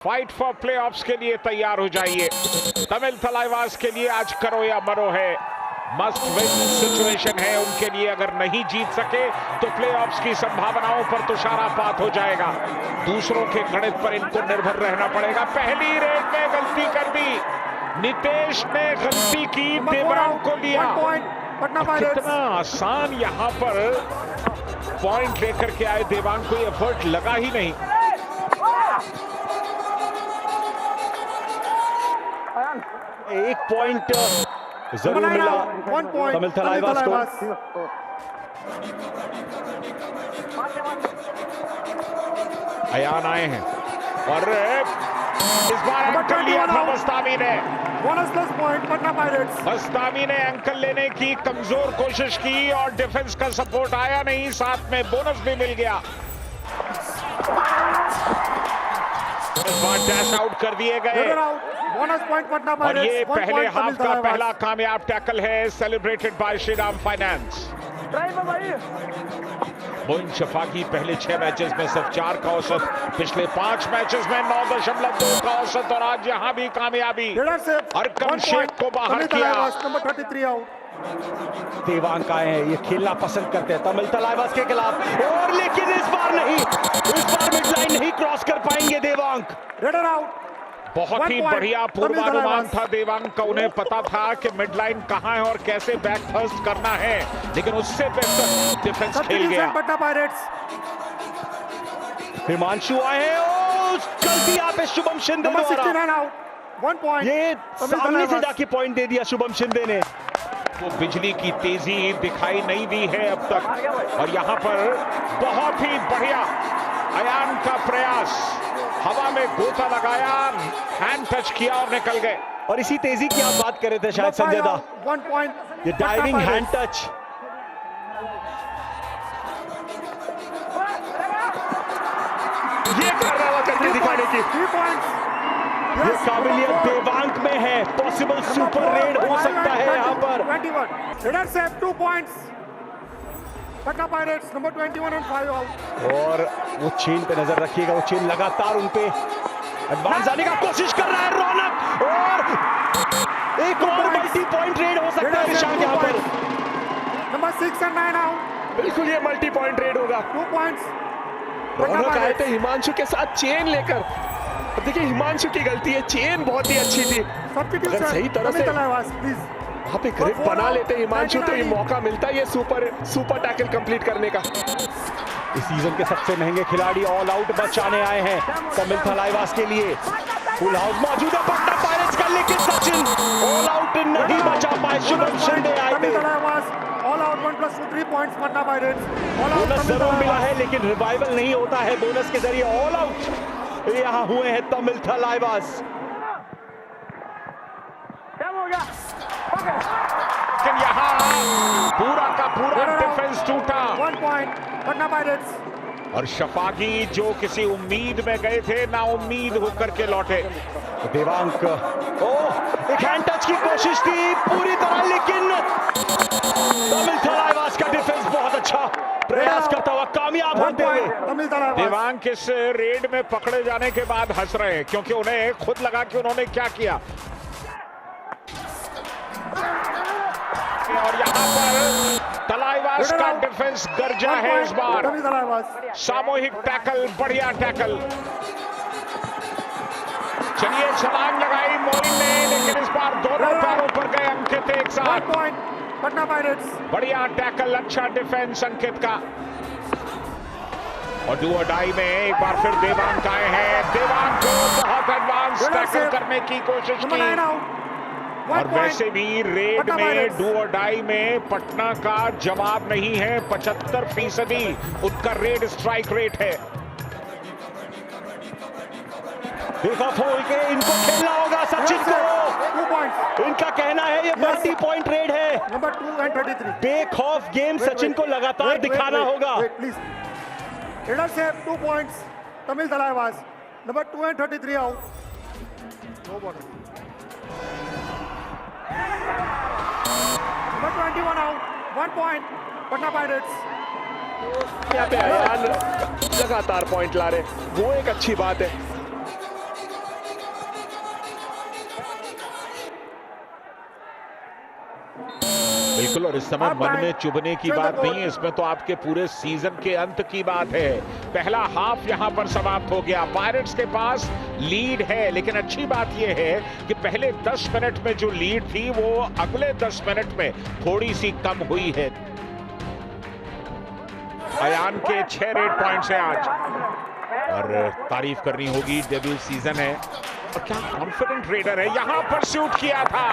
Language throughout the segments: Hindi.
फाइट फॉर प्लेऑफ्स के लिए तैयार हो जाइए। तमिल थलाइवास के लिए आज करो या मरो है, मस्ट विन सिचुएशन है उनके लिए। अगर नहीं जीत सके तो प्लेऑफ्स की संभावनाओं पर तुषारापात हो जाएगा। दूसरों के गणित पर इनको निर्भर रहना पड़ेगा। पहली रेड में गलती कर दी, नितेश ने गलती की, देवांग को लिया। कितना आसान यहां पर पॉइंट लेकर के आए देवांग को, एफर्ट लगा ही नहीं। एक पॉइंट जरूर मिला तमिल थलाइवास को। अयान आए हैं और इस बार अंकल लिया था बस्तामी ने। बस्तामी ने अंकल लेने की कमजोर कोशिश की और डिफेंस का सपोर्ट आया नहीं, साथ में बोनस भी मिल गया। इस बार डैश आउट कर दिए गए और ये पहले हाफ का पहला कामयाब टैकल है, celebrated by Shriram Finance. Moein Shafaghi पहले 6 मैचेस में सिर्फ 4 का औसत, पिछले 5 मैचेस में 9.2 का औसत और आज यहां भी कामयाबी। अरकम शेख को बाहर किया। देवांग का है, ये खेलना पसंद करते हैं तमिल थलाइवास के खिलाफ, और लेकिन इस बार नहीं, इस बार मिड लाइन नहीं क्रॉस कर पाएंगे देवांग। बहुत ही बढ़िया पूर्वानुमान था देवांग का, उन्हें पता था कि मिड लाइन कहां है और कैसे बैक फर्स्ट करना है, लेकिन उससे बेहतर डिफेंस खेल गया। हिमांशु आए हैं, गलती यहाँ पे शुभम शिंदे द्वारा, ये सामने से जाके पॉइंट दे दिया शुभम शिंदे ने। तो बिजली की तेजी दिखाई नहीं दी है अब तक, और यहां पर बहुत ही बढ़िया अयान का प्रयास, हवा में गोता लगाया, हैंड टच किया और निकल गए। और इसी तेजी की आप बात कर रहे थे शायद संजय दा, ये डाइविंग हैंड टच, ये कर रहा करके दिखाने की ये काबिलियत देवांग में है। पॉसिबल सुपर रेड हो सकता है यहाँ पर। 2 points. Patna Pirates number 21 and 5 out. और वो चेन पे नजर रखिएगा, वो चेन लगातार उन पे एडवांस आने का कोशिश कर रहा है रौनक, और एक और मल्टी पॉइंट रेड हो सकता है निशान यहाँ पर। Number 6 and 9 out. बिल्कुल ये मल्टी पॉइंट रेड होगा। 2 points. रौनक आए थे हिमांशु के साथ चेन लेकर, देखिए हिमांशु की गलती है, चेन बहुत ही अच्छी थी, अगर सही तरह से वहां पे ग्रिप बना लेते हिमांशु तो ये मौका मिलता है ये सुपर टैकल कंप्लीट करने का। इस सीजन के सबसे महंगे खिलाड़ी ऑल आउट बचाने आए हैं तमिल थलाइवास के लिए। फुल हाउस मौजूद है पटना पायरेट्स का, लेकिन सचिन ऑल आउट नहीं बचा पाए। शुभम शिंदे आए थे, all out 1+2 3 points Patna pirates. Bonus जरूर मिला है लेकिन रिवाइवल नहीं होता है, बोनस के जरिए ऑल आउट यहाँ हुए हैं तमिल थलाइवास। लेकिन यहाँ पूरा का पूरा डिफेंस टूटा। 1 point पटना पायरेट्स। और शफाकी जो किसी उम्मीद में गए थे, ना उम्मीद होकर के लौटे। देवांग एक हैंड टच की कोशिश थी पूरी तरह, लेकिन तमिल थलाइवास का डिफेंस बहुत अच्छा प्रयास करता हुआ कामयाब होते हुए। देवांग इस रेड में पकड़े जाने के बाद हंस रहे हैं, क्योंकि उन्हें खुद लगा कि उन्होंने क्या किया। और यहाँ पर थलाइवास का डिफेंस गर्जा है इस बार। सामूहिक टैकल, बढ़िया टैकल। चलिए छलांग लगाई मोइन ने, लेकिन इस बार दोनों पैरों पर गए अंकित एक साथ। पटना पायरेट्स। बढ़िया टैकल, अच्छा डिफेंस अंकित का। और डू और डाई में एक बार फिर देवांग आए हैं। देवांग को बहुत एडवांस टैकल करने की कोशिश की, और वैसे भी रेड में डू और डाई में पटना का जवाब नहीं है। 75% उनका रेड स्ट्राइक रेट है। देखा खोल के इनको खेलना होगा सचिन को, इनका कहना है ये मल्टी पॉइंट रेड है। Number 2 and 33. बेक ऑफ गेम सचिन को लगातार दिखाना होगा। Leader save 2 points. Tamil Thalaivas. Number 2 and 33 out. No bottom. Number 21 out. 1 point. Patna Pirates. यहाँ पे अयान लगातार पॉइंट ला रहे, वो एक अच्छी बात है। बिल्कुल, और इस समय मन में चुभने की बात नहीं है, इसमें तो आपके पूरे सीजन के अंत की बात है। पहला हाफ यहां पर समाप्त हो गया, पायरेट्स के पास लीड है, लेकिन अच्छी बात यह है कि पहले 10 मिनट में जो लीड थी वो अगले 10 मिनट में थोड़ी सी कम हुई है। अयान के 6 रेड पॉइंट्स हैं आज, और तारीफ करनी होगी, डेब्यू सीजन है और क्या कॉन्फिडेंट रेडर है। यहां पर शूट किया था,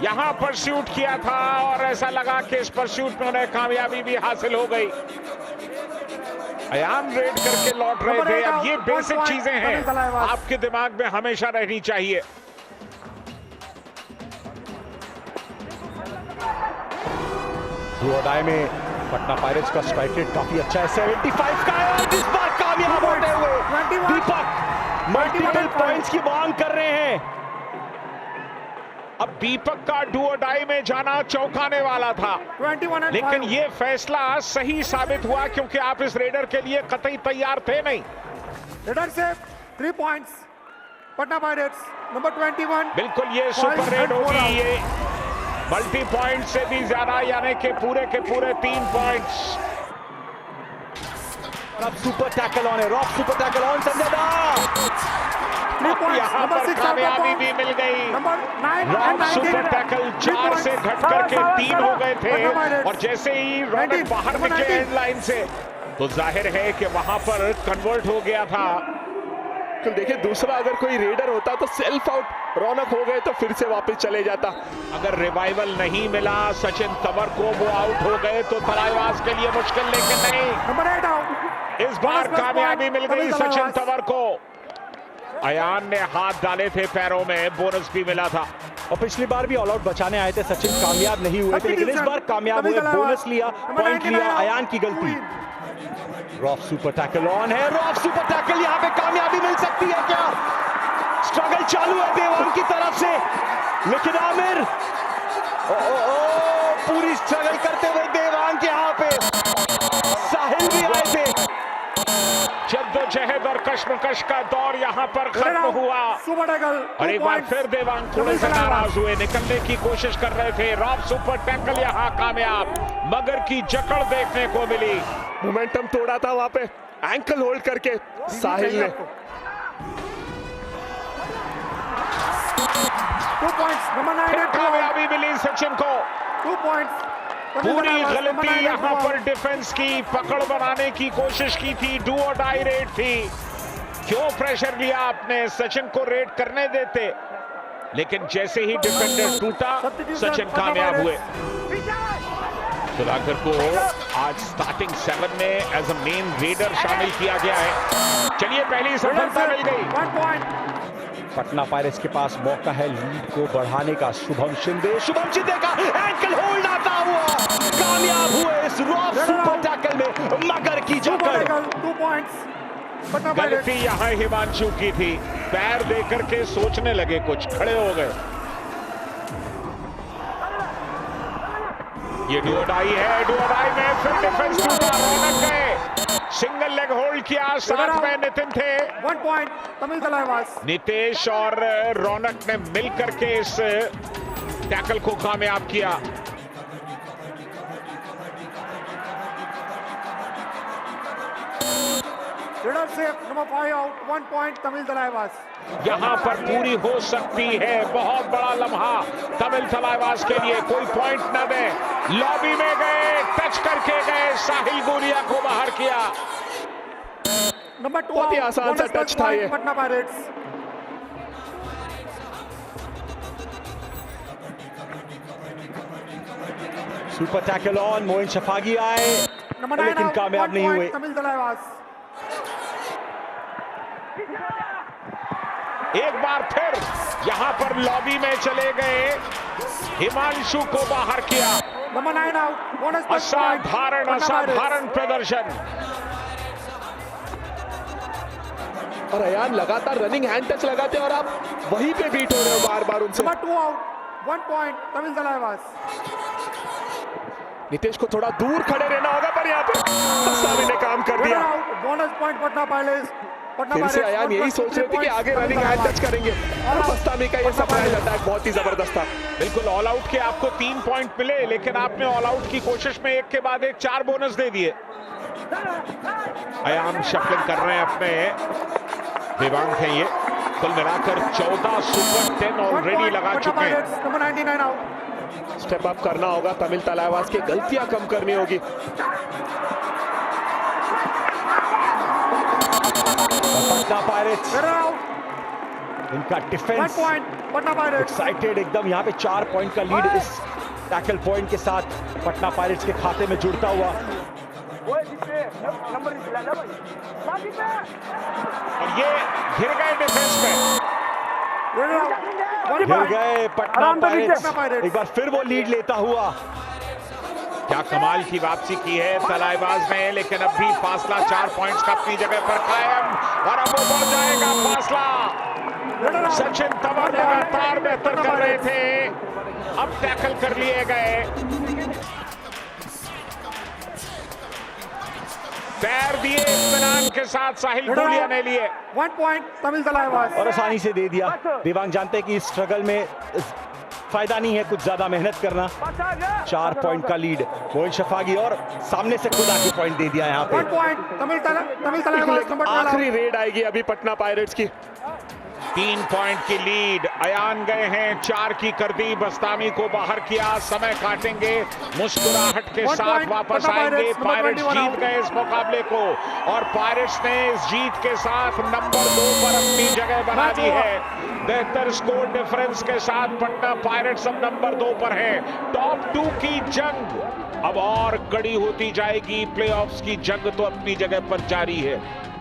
यहां पर शूट किया था और ऐसा लगा कि इस पर शूट में उन्हें कामयाबी भी हासिल हो गई। अयान रेड करके लौट रहे थे। अब ये बेसिक चीजें हैं, आपके दिमाग में हमेशा रहनी चाहिए। डू और डाई में पटना पायरेट्स का स्ट्राइक रेट काफी अच्छा है, 75 का है, और इस बार कामयाब होते हुए दीपक मल्टीपल पॉइंट्स की मांग कर रहे हैं। अब दीपक का डू और डाई में जाना चौंकाने वाला था, लेकिन ये फैसला सही साबित हुआ क्योंकि आप इस रेडर के लिए कतई तैयार थे नहीं। रेडर से 3 पॉइंट्स पटना पायरेट्स नंबर 21। बिल्कुल, ये सुपर रेड होगी, ये मल्टी पॉइंट से भी ज्यादा, यानी कि पूरे के पूरे 3 पॉइंट्स। अब सुपर टैकल ऑन है, rock super tackle on, Sanjay दा यहाँ पर कामयाबी भी मिल गई। रॉक सुपर टैकल 4 से घट करके 3 हो गए थे, और जैसे ही रौनक बाहर निकले एंड लाइन से तो जाहिर है कि वहां पर कन्वर्ट हो गया था। तो देखिए, दूसरा अगर कोई रेडर होता तो सेल्फ आउट रौनक हो गए तो फिर से वापस चले जाता। अगर रिवाइवल नहीं मिला सचिन तंवर को, वो आउट हो गए तो तलाईवास के लिए मुश्किल, लेकिन नहीं, इस बार कामयाबी मिल गई सचिन तंवर को। अयान ने हाथ डाले थे पैरों में, बोनस भी मिला था। और पिछली बार भी ऑल आउट बचाने आए थे सचिन, कामयाब नहीं हुए थे, लेकिन इस बार कामयाब हुए, बोनस लिया, पॉइंट लिया। अयान की गलती। रॉक सुपर टैकल ऑन है, रॉक सुपर टैकल, यहां पे कामयाबी मिल सकती है क्या? स्ट्रगल चालू है देवांग की तरफ से, लेकिन आमिर पूरी स्ट्रगल करते हुए देवांग के यहाँ पे साहिल भी आए थे। जद्दोजहद और कश्मकश का दौर यहाँ पर खत्म हुआ, और एक बार फिर देवांग थोड़े से नाराज हुए, निकलने की कोशिश कर रहे थे। रॉक सुपर टैकल यहाँ कामयाब, मगर की जकड़ देखने को मिली। मोमेंटम तोड़ा था वहां पे, एंकल होल्ड करके साहिल ने। 2 पॉइंट्स नंबर 9 कामयाबी मिली सचिन को। 2 पॉइंट्स। पूरी गलती यहां पर डिफेंस की, पकड़ बनाने की कोशिश की थी, डू और डाई रेड थी। क्यों प्रेशर लिया आपने? सचिन को रेड करने देते, लेकिन जैसे ही डिफेंडर टूटा सचिन कामयाब हुए। सुधाकर को आज स्टार्टिंग 7 में एज अ मेन रेडर शामिल किया गया है। चलिए, पहली सफलता मिल गई। पटना पायरेट्स के पास मौका है लीड को बढ़ाने का। शुभम शिंदे का एंकल होल्ड आता हुआ कामयाब हुए इस रॉक सुपर टैकल में, मगर की जकड़। 2 पॉइंट्स। गलती यहाँ हिमांशु की थी, पैर देकर के सोचने लगे, कुछ खड़े हो गए। ये डुओडाई है, डुओडाई में फिर डिफेंस टूटा, रौनक गए, सिंगल लेग होल्ड किया, साथ में नितिन थे। 1 पॉइंट तमिल तलाईवास। नितेश और रौनक ने मिलकर के इस टैकल को कामयाब किया। रेडर से number 5 out, 1 point Tamil Thalaivas. यहां पर पूरी हो सकती है बहुत बड़ा लम्हा तमिल तलाईवास के लिए, कोई पॉइंट न दे। लॉबी में गए, टच करके गए, साहिल गोलिया को बाहर किया। नंबर 2 बहुत ही आसान सा टच था ये। Patna Pirates. Super tackle on, Moein Shafaghi आए, लेकिन कामयाब नहीं हुए। तमिल तलाईवास। एक बार फिर यहां पर लॉबी में चले गए, हिमांशु को बाहर किया। Number 9 out, bonus point. असाधारण प्रदर्शन। और अयान लगातार रनिंग हैंड टच लगाते हैं और आप वहीं पे बीट हो रहे हो बार बार उनसे। Number 2 out, 1 point Tamil Thalaivas. Nitesh को थोड़ा दूर खड़े रहना होगा, पर यहाँ पे ने काम कर दिया। Bonus point Patna pirates. Patna फिर से पायरेट्स अयान यही सोच रहे थे कि आगे रनिंग हैंड टच करेंगे और बस्तामी का ये सरप्राइज अटैक बहुत ही जबरदस्त था। बिल्कुल ऑल आउट के आपको 3 पॉइंट मिले, लेकिन आपने ऑल आउट की कोशिश में एक के बाद एक 4 बोनस दे दिए। अयान शफलिंग कर रहे हैं अपने दिव्यांग हैं ये। कुल मिलाकर 14 सुपर 10 ऑलरेडी लगा चुके हैं। Number 99 out. स्टेप अप करना होगा, तमिल तलाईवास की गलतियां कम करनी होगी। Patna pirates out. इनका 1 defence point Patna pirates. Excited एकदम, यहाँ पे 4 पॉइंट का लीड इस टैकल पॉइंट के साथ पटना पायरेट्स के खाते में जुड़ता हुआ। और ये घिर गए डिफेंस में, गिर गए पटना पायरेट्स, एक बार फिर वो लीड लेता हुआ। क्या कमाल की वापसी की है तलाईवास ने, लेकिन अब भी फासला 4 पॉइंट्स का अपनी जगह पर कायम, और अब वो बढ़ जाएगा फासला। सचिन तंवर लगातार बेहतर कर रहे थे, अब टैकल कर लिए गए, पैर दिए इत्मीनान के साथ साहिल धूलिया ने लिए। 1 पॉइंट तमिल तलाईवास। और आसानी से दे दिया। दिव्यांग जानते हैं कि इस स्ट्रगल में फायदा नहीं है कुछ ज्यादा मेहनत करना। 4 पॉइंट का लीड मोइन शफागी, और सामने से खुद आके पॉइंट दे दिया यहाँ पे। 1 पॉइंट तमिल तलाईवास। नंबर 12 आखिरी रेड आएगी अभी पटना पायरेट्स की। 3 पॉइंट की लीड, अयान गए हैं, 4 की कर दी, बस्तामी को बाहर किया, समय काटेंगे, मुस्कुराहट के साथ वापस आएंगे। पायरेट्स जीत गए इस मुकाबले को, और पायरेट्स ने इस जीत के साथ नंबर 2 पर अपनी जगह बना दी है। बेहतर स्कोर डिफरेंस के साथ पटना पायरेट्स अब नंबर 2 पर है। टॉप 2 की जंग अब और कड़ी होती जाएगी, प्लेऑफ्स की जंग तो अपनी जगह पर जारी है।